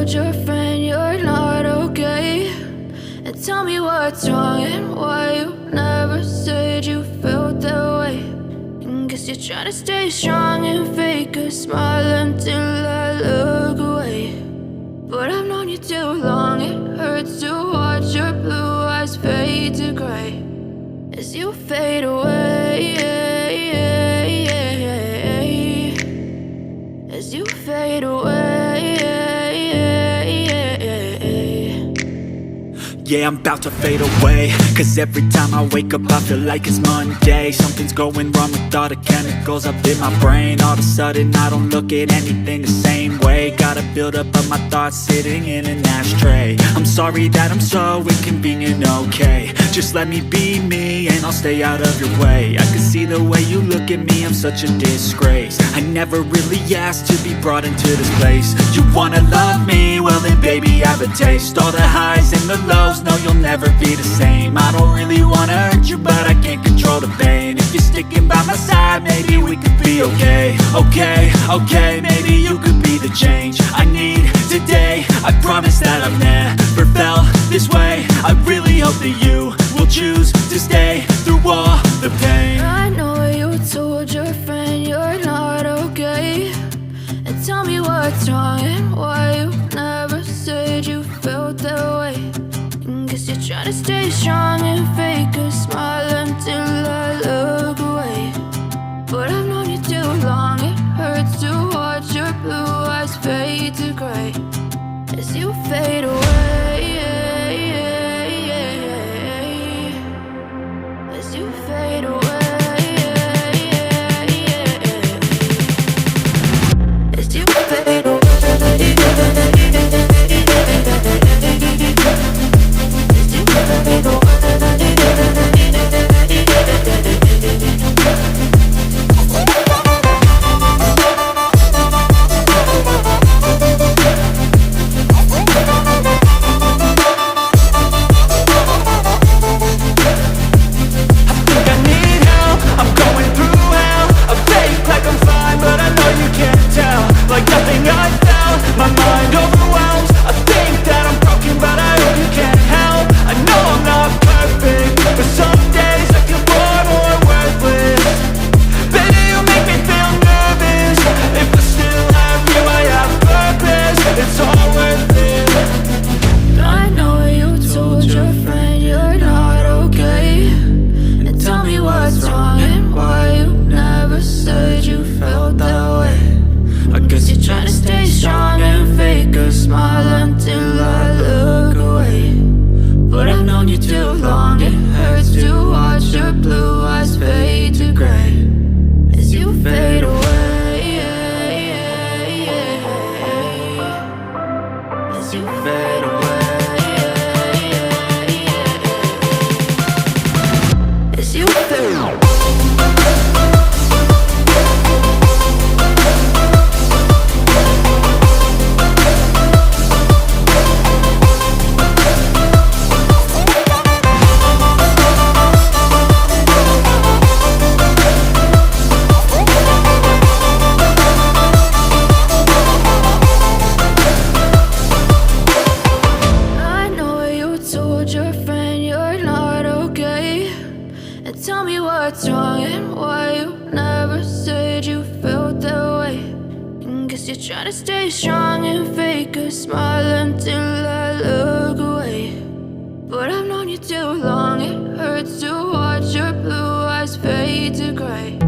told your friend you're not okay? And tell me what's wrong and why you never said you felt that way. And guess you're trying to stay strong and fake a smile until I look away. But I've known you too long, it hurts to watch your blue eyes fade to gray as you fade away, as you fade away. Yeah, I'm about to fade away, cause every time I wake up I feel like it's Monday. Something's going wrong with all the chemicals up in my brain. All of a sudden I don't look at anything the same way. Got a buildup of my thoughts sitting in an ashtray. I'm sorry that I'm so inconvenient, okay? Just let me be me and I'll stay out of your way. I can see the way you look at me, I'm such a disgrace. I never really asked to be brought into this place. You wanna love me? Well then baby have a taste. All the highs and the lows, no, you'll never be the same. I don't really wanna hurt you, but I can't control the pain. If you're sticking by my side, maybe we could be okay. Okay, maybe you could be the change I need today. I promise that I've never felt this way. I really hope that you will choose to stay through all the pain. I know you told your friend you're not okay. And tell me what's wrong and why you never said you felt that way. Guess you're trying to stay strong and fake a smile until I look away. But I've known you too long, it hurts to watch your blue eyes fade to gray as you fade away, as you fade away, as you fade away. Tell me what's wrong and why you never said you felt that way. And guess you're trying to stay strong and fake a smile until I look away. But I've known you too long, it hurts to watch your blue eyes fade to gray.